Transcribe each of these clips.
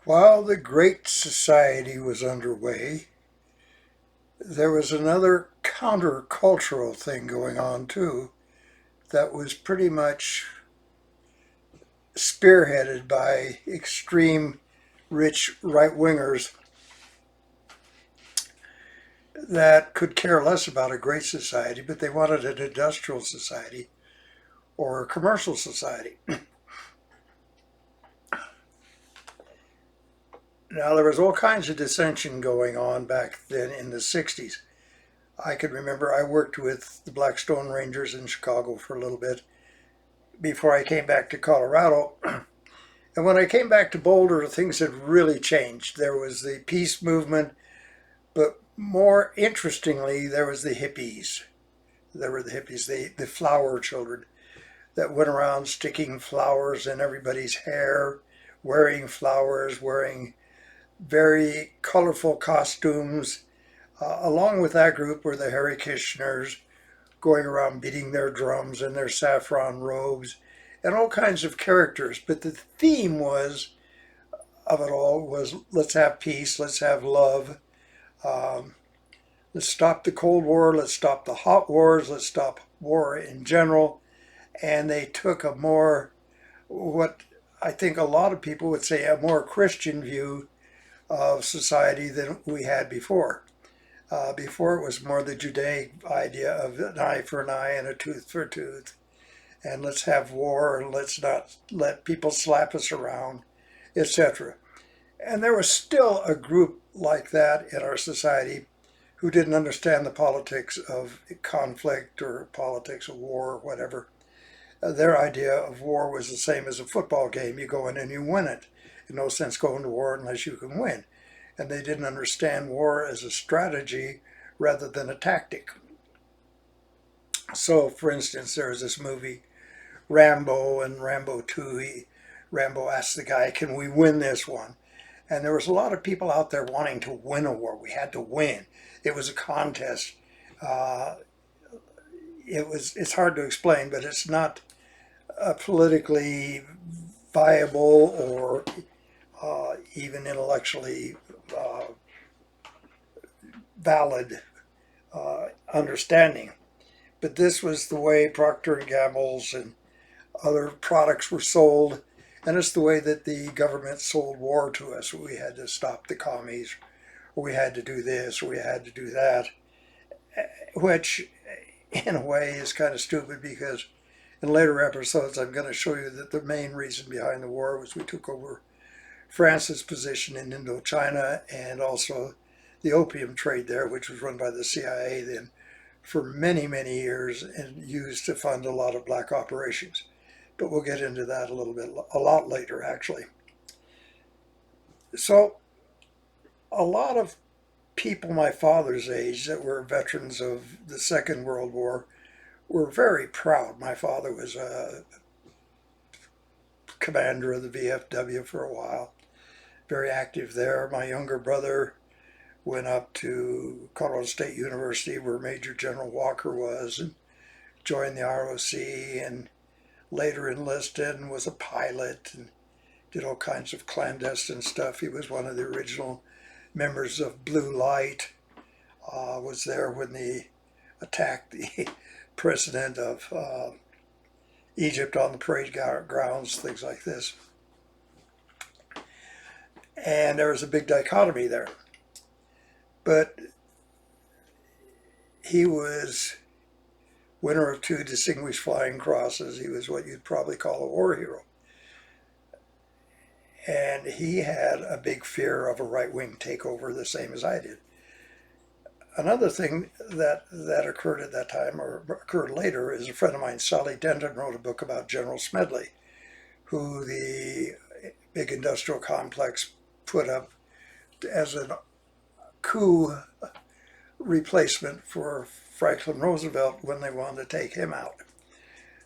While the Great Society was underway, there was another countercultural thing going on too that was pretty much spearheaded by extreme rich right wingers that could care less about a great society, but they wanted an industrial society or a commercial society. Now, there was all kinds of dissension going on back then in the 60s. I can remember I worked with the Blackstone Rangers in Chicago for a little bit before I came back to Colorado. And when I came back to Boulder, things had really changed. There was the peace movement, but more interestingly, there was the hippies. There were the hippies, the flower children that went around sticking flowers in everybody's hair, wearing flowers, wearing very colorful costumes. Along with that group were the Hare Krishners going around beating their drums in their saffron robes and all kinds of characters. But the theme was of it all was let's have peace, let's have love, um, let's stop the Cold War, let's stop the hot wars, let's stop war in general. And they took a more, what I think a lot of people would say, a more Christian view of society than we had before. Before it was more the Judaic idea of an eye for an eye and a tooth for a tooth. And let's have war and let's not let people slap us around, etc. And there was still a group like that in our society who didn't understand the politics of conflict or politics of war or whatever. Their idea of war was the same as a football game. You go in and you win it. In no sense going to war unless you can win. And they didn't understand war as a strategy rather than a tactic. So, for instance, there was this movie, Rambo, and Rambo 2. Rambo asked the guy, can we win this one? And there was a lot of people out there wanting to win a war. We had to win. It was a contest. Uh, it's hard to explain, but it's not politically viable or even intellectually uh, valid understanding. But this was the way Procter and Gamble's and other products were sold, and it's the way that the government sold war to us. We had to stop the commies, or we had to do this, or we had to do that, which in a way is kind of stupid because in later episodes I'm going to show you that the main reason behind the war was we took over France's position in Indochina and also the opium trade there, which was run by the CIA then for many, many years and used to fund a lot of black operations. But we'll get into that a lot later, actually. So, a lot of people my father's age that were veterans of the Second World War were very proud. My father was a commander of the VFW for a while, very active there. My younger brother went up to Colorado State University where Major General Walker was and joined the ROC and later enlisted and was a pilot and did all kinds of clandestine stuff. He was one of the original members of Blue Light, was there when they attacked the president of Egypt on the parade grounds, things like this. And there was a big dichotomy there. But he was winner of 2 Distinguished Flying Crosses. He was what you'd probably call a war hero. And he had a big fear of a right-wing takeover, the same as I did. Another thing that occurred at that time, or occurred later, is a friend of mine, Sally Denton, wrote a book about General Smedley, who the big industrial complex put up as a coup replacement for Franklin Roosevelt when they wanted to take him out.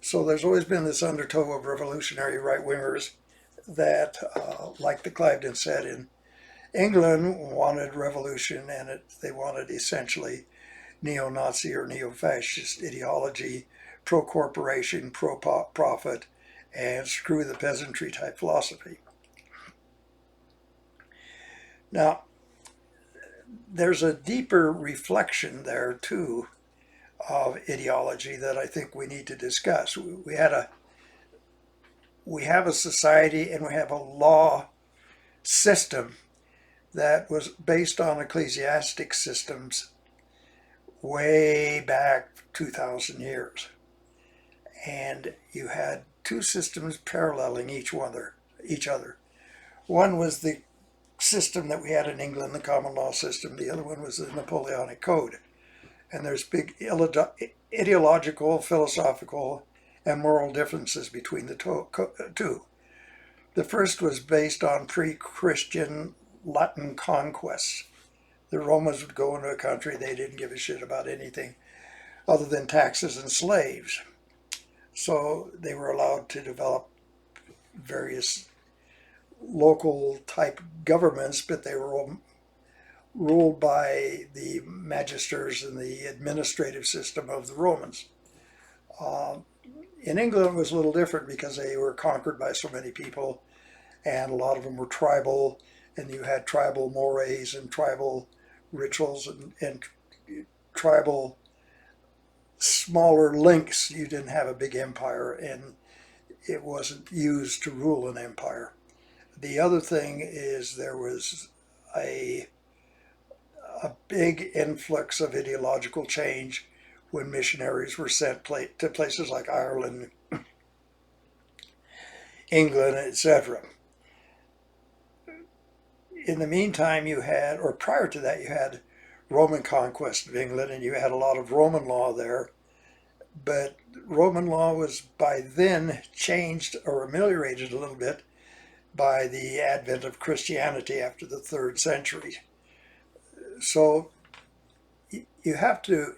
So there's always been this undertow of revolutionary right-wingers that, like the Cliveden said, in England wanted revolution, and they wanted essentially neo-Nazi or neo-fascist ideology, pro-corporation, pro-profit, and screw the peasantry type philosophy. Now, there's a deeper reflection there too of ideology that I think we need to discuss. We have a society and we have a law system that was based on ecclesiastic systems way back 2,000 years. And you had two systems paralleling each other. One was the system that we had in England, the common law system. The other one was the Napoleonic Code. And there's big ideological, philosophical, and moral differences between the two. The first was based on pre-Christian Latin conquests. The Romans would go into a country, they didn't give a shit about anything other than taxes and slaves. So they were allowed to develop various local type governments, but they were ruled by the magisters and the administrative system of the Romans. In England, it was a little different because they were conquered by so many people, and a lot of them were tribal, and you had tribal mores and tribal rituals and tribal smaller links. You didn't have a big empire, and it wasn't used to rule an empire. The other thing is there was a big influx of ideological change when missionaries were sent to places like Ireland, England, etc. In the meantime, you had, or prior to that, you had Roman conquest of England, and you had a lot of Roman law there. But Roman law was by then changed or ameliorated a little bit by the advent of Christianity after the 3rd century. So you have to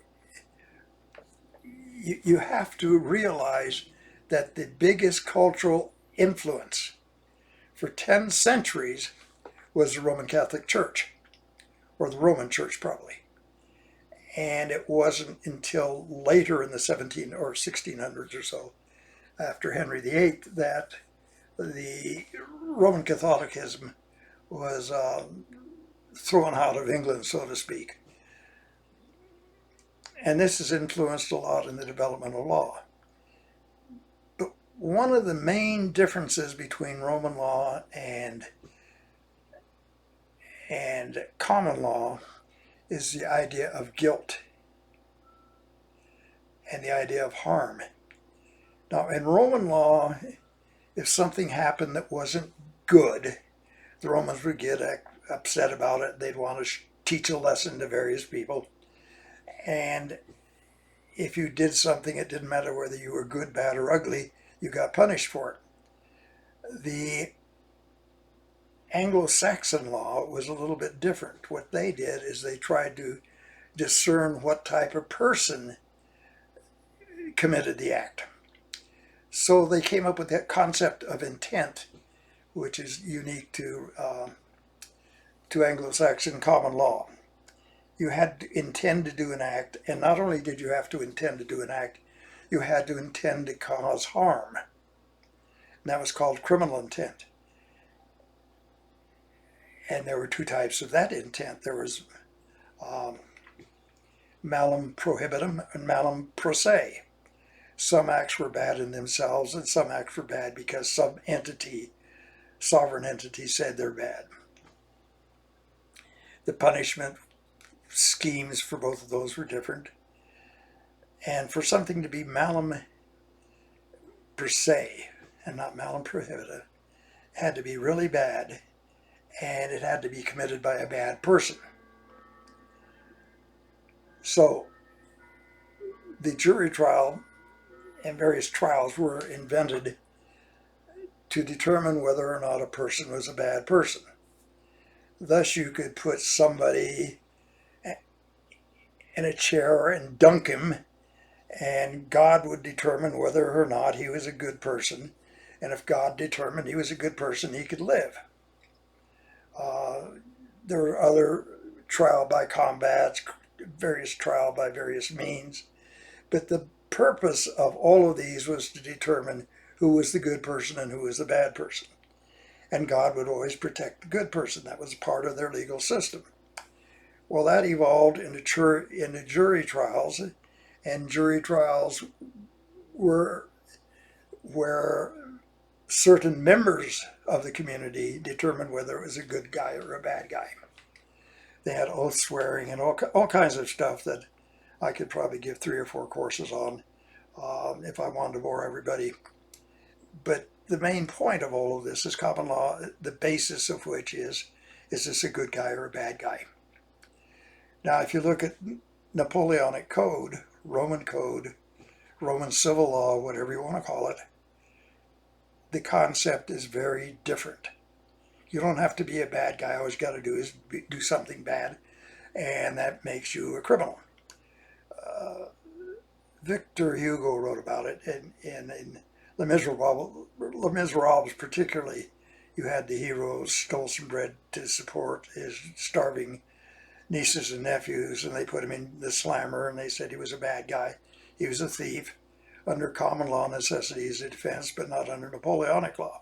realize that the biggest cultural influence for 10 centuries was the Roman Catholic Church, or the Roman Church probably. And it wasn't until later in the 1600s or so, after Henry VIII, that the Roman Catholicism was thrown out of England, so to speak. And this has influenced a lot in the development of law. But one of the main differences between Roman law and common law is the idea of guilt and the idea of harm. Now, in Roman law, if something happened that wasn't good, the Romans would get upset about it. They'd want to teach a lesson to various people. And if you did something, it didn't matter whether you were good, bad, or ugly, you got punished for it. The Anglo-Saxon law was a little bit different. What they did is they tried to discern what type of person committed the act. So they came up with that concept of intent, which is unique to Anglo-Saxon common law. You had to intend to do an act, and not only did you have to intend to do an act, you had to intend to cause harm. And that was called criminal intent. And there were two types of that intent. There was malum prohibitum and malum prosse. Some acts were bad in themselves, and some acts were bad because some entity, sovereign entity, said they're bad. The punishment schemes for both of those were different. And for something to be malum per se and not malum prohibita, it had to be really bad, and it had to be committed by a bad person. So the jury trial and various trials were invented to determine whether or not a person was a bad person. Thus you could put somebody in a chair and dunk him, and God would determine whether or not he was a good person. And if God determined he was a good person, he could live. There were other trial by combats, various trial by various means. But the purpose of all of these was to determine who was the good person and who was the bad person. and God would always protect the good person. That was part of their legal system. Well, that evolved into jury trials, and jury trials were where certain members of the community determined whether it was a good guy or a bad guy. They had oath swearing and all kinds of stuff that I could probably give 3 or 4 courses on if I wanted to bore everybody. But the main point of all of this is common law, the basis of which is this a good guy or a bad guy? Now, if you look at Napoleonic Code, Roman civil law, whatever you want to call it, the concept is very different. You don't have to be a bad guy. All you got to do is do something bad, and that makes you a criminal. Victor Hugo wrote about it in Les Miserables particularly. You had the hero stole some bread to support his starving nieces and nephews, and they put him in the slammer, and they said he was a bad guy. He was a thief. Under common law necessities of defense, but not under Napoleonic law.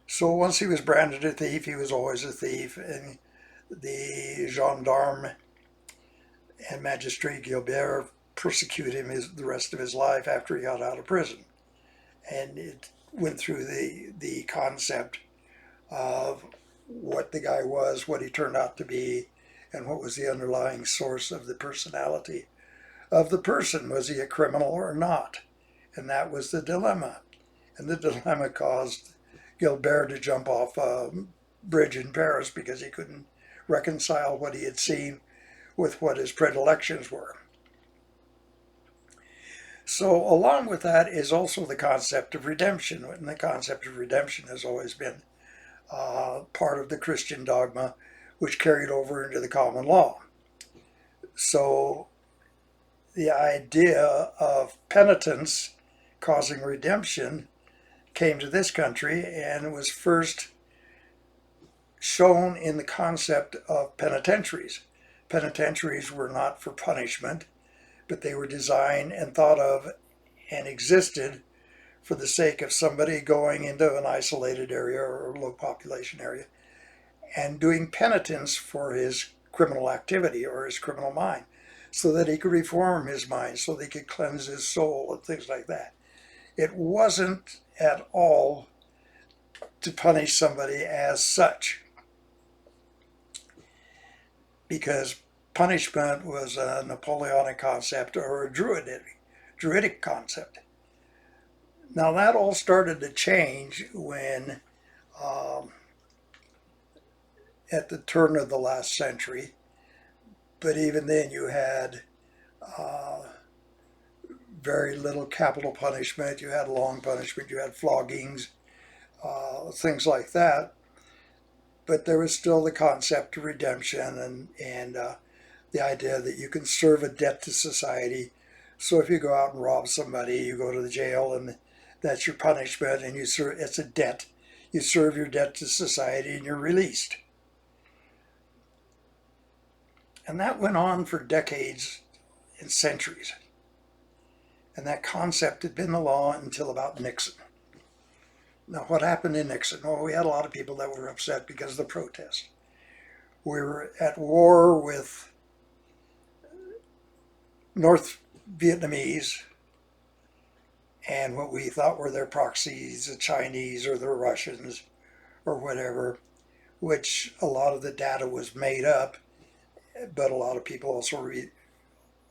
So once he was branded a thief, he was always a thief, and the gendarme and magistrate Gilbert persecuted him the rest of his life after he got out of prison. And it went through the concept of what the guy was, what he turned out to be, and what was the underlying source of the personality of the person. Was he a criminal or not? And that was the dilemma. And the dilemma caused Gilbert to jump off a bridge in Paris because he couldn't reconcile what he had seen with what his predilections were. So along with that is also the concept of redemption. And the concept of redemption has always been part of the Christian dogma, which carried over into the common law. So the idea of penitence causing redemption came to this country and was first shown in the concept of penitentiaries. Penitentiaries were not for punishment, but they were designed and thought of and existed for the sake of somebody going into an isolated area or a low population area and doing penitence for his criminal activity or his criminal mind, so that he could reform his mind, so that he could cleanse his soul and things like that. It wasn't at all to punish somebody as such, because punishment was a Napoleonic concept or a Druidic concept. Now that all started to change when, at the turn of the last century, but even then you had very little capital punishment, you had long punishment, you had floggings, things like that. But there was still the concept of redemption and the idea that you can serve a debt to society. So if you go out and rob somebody, you go to the jail and that's your punishment, and it's a debt. You serve your debt to society and you're released. And that went on for decades and centuries. And that concept had been the law until about Nixon. Now, what happened in Nixon? Well, we had a lot of people that were upset because of the protests. We were at war with North Vietnamese and what we thought were their proxies, the Chinese or the Russians or whatever, which a lot of the data was made up, but a lot of people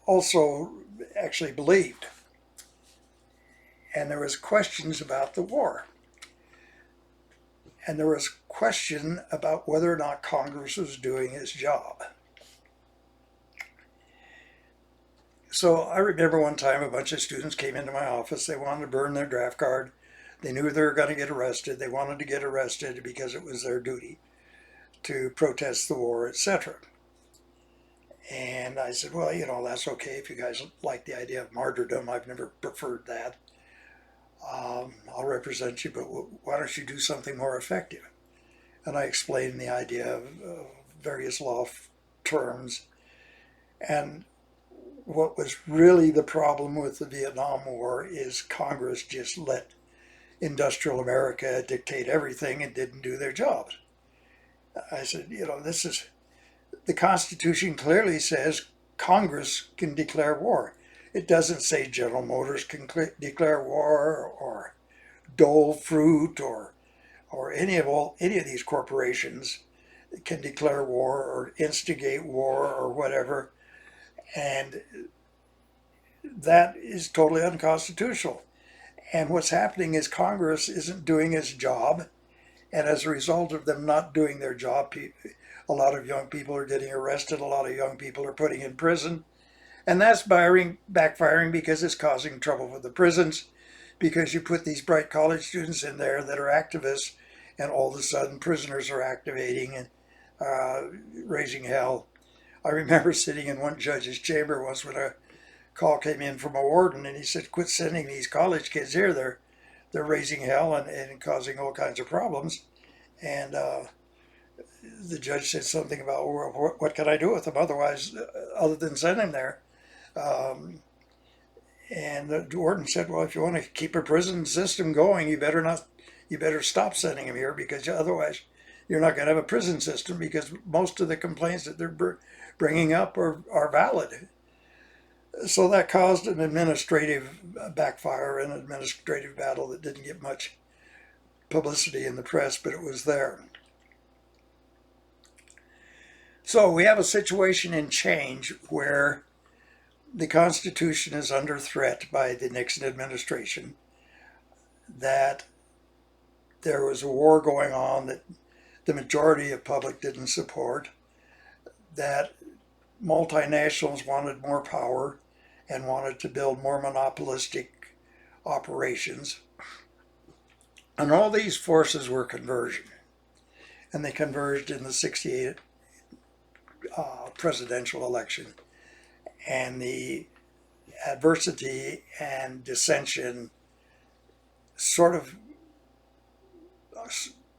also actually believed. And there was questions about the war. And there was question about whether or not Congress was doing its job. So I remember one time a bunch of students came into my office. They wanted to burn their draft card. They knew they were going to get arrested. They wanted to get arrested because it was their duty to protest the war, etc. And I said, well, that's okay if you guys like the idea of martyrdom. I've never preferred that. I'll represent you, but why don't you do something more effective? And I explained the idea of various law terms. And what was really the problem with the Vietnam War is Congress just let industrial America dictate everything and didn't do their jobs. I said, this is, the Constitution clearly says Congress can declare war. It doesn't say General Motors can declare war, or Dole Fruit, or any of these corporations can declare war or instigate war or whatever, and that is totally unconstitutional. And what's happening is Congress isn't doing its job, and as a result of them not doing their job, a lot of young people are getting arrested, a lot of young people are putting in prison, and that's backfiring because it's causing trouble for the prisons, because you put these bright college students in there that are activists, and all of a sudden prisoners are activating and raising hell. I remember sitting in one judge's chamber once when a call came in from a warden, and he said, "Quit sending these college kids here. They're raising hell and causing all kinds of problems." And the judge said something about, well, what can I do with them otherwise, other than send them there? And the warden said, "Well, if you want to keep a prison system going, you better stop sending them here, because otherwise you're not going to have a prison system, because most of the complaints that they're bringing up are valid." So that caused an administrative backfire, an administrative battle that didn't get much publicity in the press, but it was there. So we have a situation in change where the Constitution is under threat by the Nixon administration, that there was a war going on that the majority of public didn't support, that multinationals wanted more power and wanted to build more monopolistic operations. And all these forces were converging. And they converged in the 68 presidential election. And the adversity and dissension sort of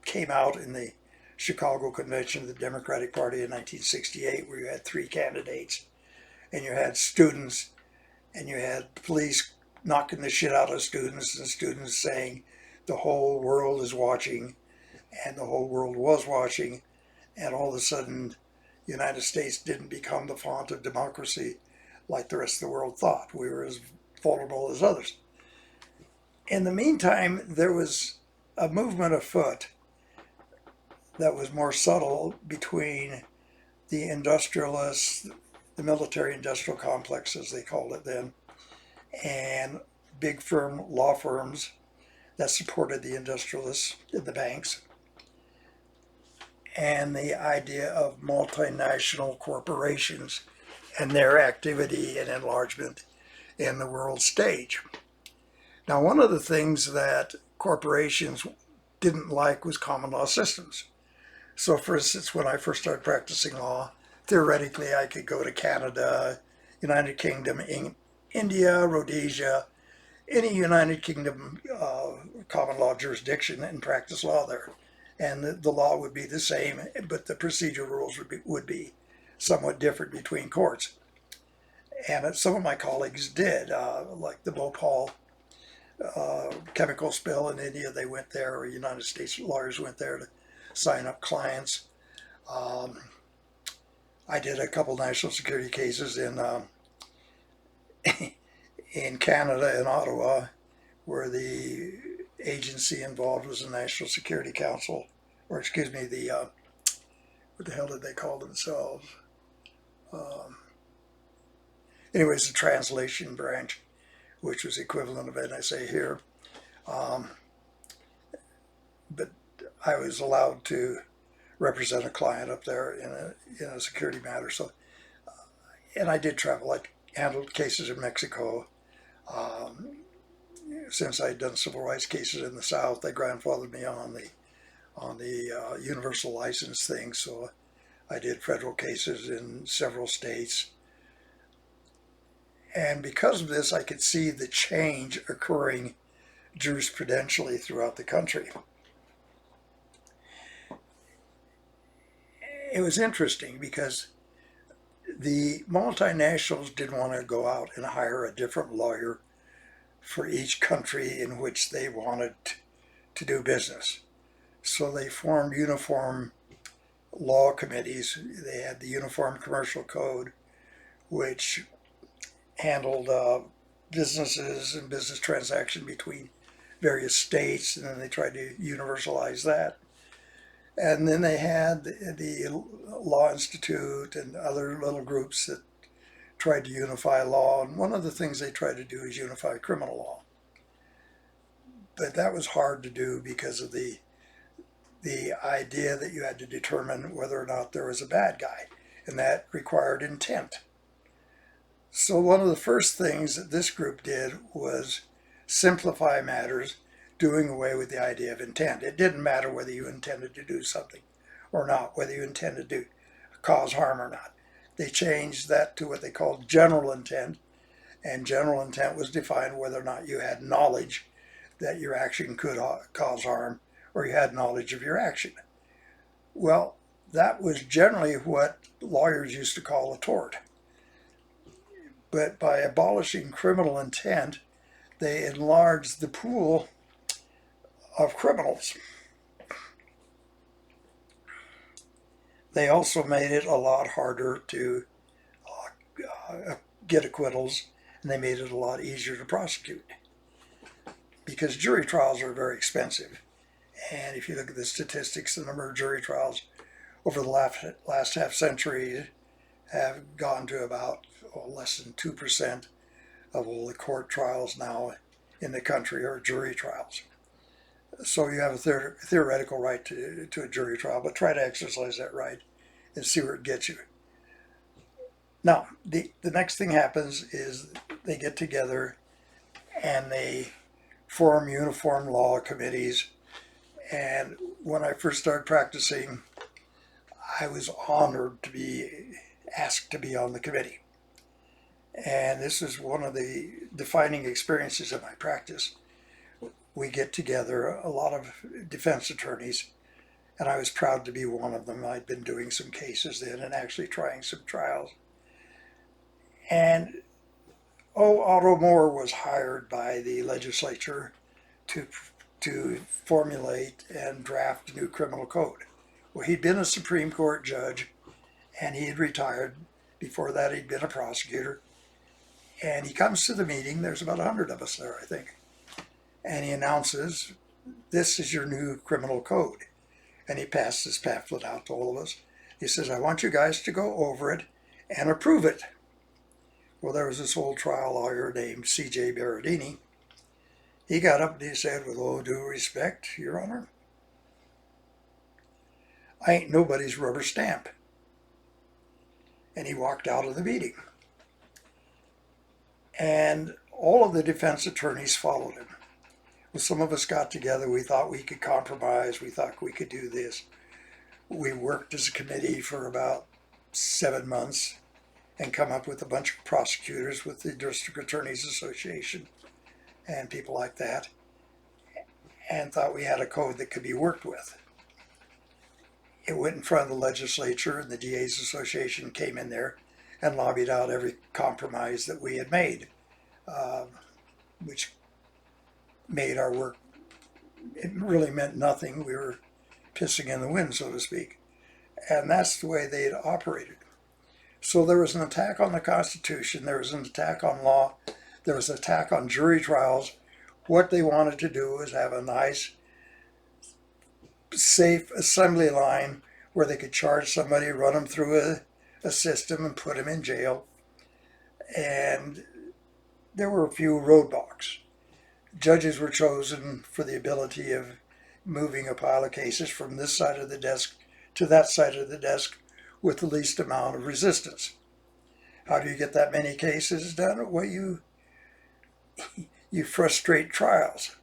came out in the Chicago Convention of the Democratic Party in 1968, where you had 3 candidates, and you had students, and you had police knocking the shit out of students, and students saying the whole world is watching, and the whole world was watching, and all of a sudden the United States didn't become the font of democracy like the rest of the world thought. We were as vulnerable as others. In the meantime, there was a movement afoot that was more subtle between the industrialists, the military-industrial complex, as they called it then, and big law firms that supported the industrialists, the banks, and the idea of multinational corporations and their activity and enlargement in the world stage. Now, one of the things that corporations didn't like was common law systems. So, for instance, when I first started practicing law, theoretically I could go to Canada, United Kingdom, India, Rhodesia, any United Kingdom common law jurisdiction, and practice law there. And the law would be the same, but the procedure rules would be somewhat different between courts. And some of my colleagues did, like the Bhopal chemical spill in India. They went there, or United States lawyers went there to sign up clients. I did a couple national security cases in Canada, in Ottawa, where the agency involved was the National Security Council, or excuse me, what the hell did they call themselves? Anyways, the translation branch, which was equivalent of NSA here. But I was allowed to represent a client up there in a security matter. So, and I did travel. I handled cases in Mexico. Since I'd done civil rights cases in the South, they grandfathered me on the universal license thing. So I did federal cases in several states. And because of this, I could see the change occurring jurisprudentially throughout the country. It was interesting because the multinationals didn't want to go out and hire a different lawyer for each country in which they wanted to do business. So they formed uniform law committees. They had the Uniform Commercial Code, which handled businesses and business transaction between various states, and then they tried to universalize that. And then they had the Law Institute and other little groups that tried to unify law. And one of the things they tried to do is unify criminal law. But that was hard to do because of the idea that you had to determine whether or not there was a bad guy, and that required intent. So one of the first things that this group did was simplify matters, doing away with the idea of intent. It didn't matter whether you intended to do something or not, whether you intended to cause harm or not. They changed that to what they called general intent, and general intent was defined whether or not you had knowledge that your action could cause harm, or you had knowledge of your action. Well, that was generally what lawyers used to call a tort. But by abolishing criminal intent, they enlarged the pool of criminals. They also made it a lot harder to get acquittals, and they made it a lot easier to prosecute, because jury trials are very expensive. And if you look at the statistics, the number of jury trials over the last half century have gone to about less than 2% of all the court trials now in the country are jury trials. So you have a theoretical right to a jury trial, but try to exercise that right and see where it gets you. Now, the next thing happens is they get together and they form uniform law committees. And when I first started practicing, I was honored to be asked to be on the committee. And this is one of the defining experiences of my practice. We get together, a lot of defense attorneys, and I was proud to be one of them. I'd been doing some cases then and actually trying some trials. And Otto Moore was hired by the legislature to formulate and draft a new criminal code. Well, he'd been a Supreme Court judge, and he had retired. Before that, he'd been a prosecutor. And he comes to the meeting, there's about 100 of us there, I think. And he announces, this is your new criminal code. And he passed this pamphlet out to all of us. He says, I want you guys to go over it and approve it. Well, there was this old trial lawyer named C.J. Berardini. He got up and he said, with all due respect, Your Honor, I ain't nobody's rubber stamp. And he walked out of the meeting. And all of the defense attorneys followed him. Well, some of us got together. We thought we could compromise. We thought we could do this. We worked as a committee for about 7 months and come up with a bunch of prosecutors with the District Attorneys Association and people like that, and thought we had a code that could be worked with. It went in front of the legislature, and the DA's Association came in there and lobbied out every compromise that we had made, which made our work, it really meant nothing. We were pissing in the wind, so to speak. And that's the way they had operated. So there was an attack on the Constitution, there was an attack on law, there was an attack on jury trials. What they wanted to do was have a nice, safe assembly line where they could charge somebody, run them through a system and put them in jail. And there were a few roadblocks. Judges were chosen for the ability of moving a pile of cases from this side of the desk to that side of the desk with the least amount of resistance. How do you get that many cases done? Well, you frustrate trials.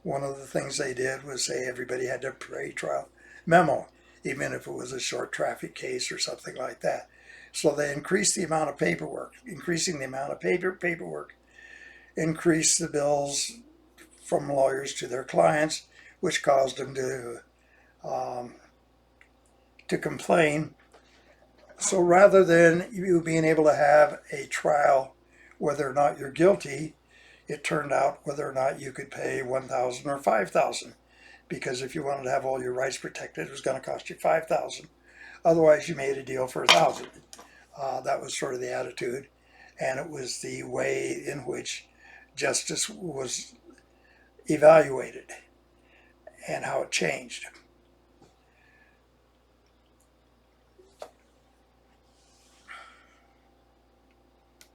One of the things they did was say everybody had to pre-trial memo, even if it was a short traffic case or something like that. So they increased the amount of paperwork. Increasing the amount of paperwork increased the bills from lawyers to their clients, which caused them to complain. So rather than you being able to have a trial whether or not you're guilty, it turned out whether or not you could pay $1,000 or $5,000. because if you wanted to have all your rights protected, it was going to cost you 5,000. Otherwise, you made a deal for 1,000. That was sort of the attitude, and it was the way in which justice was evaluated and how it changed.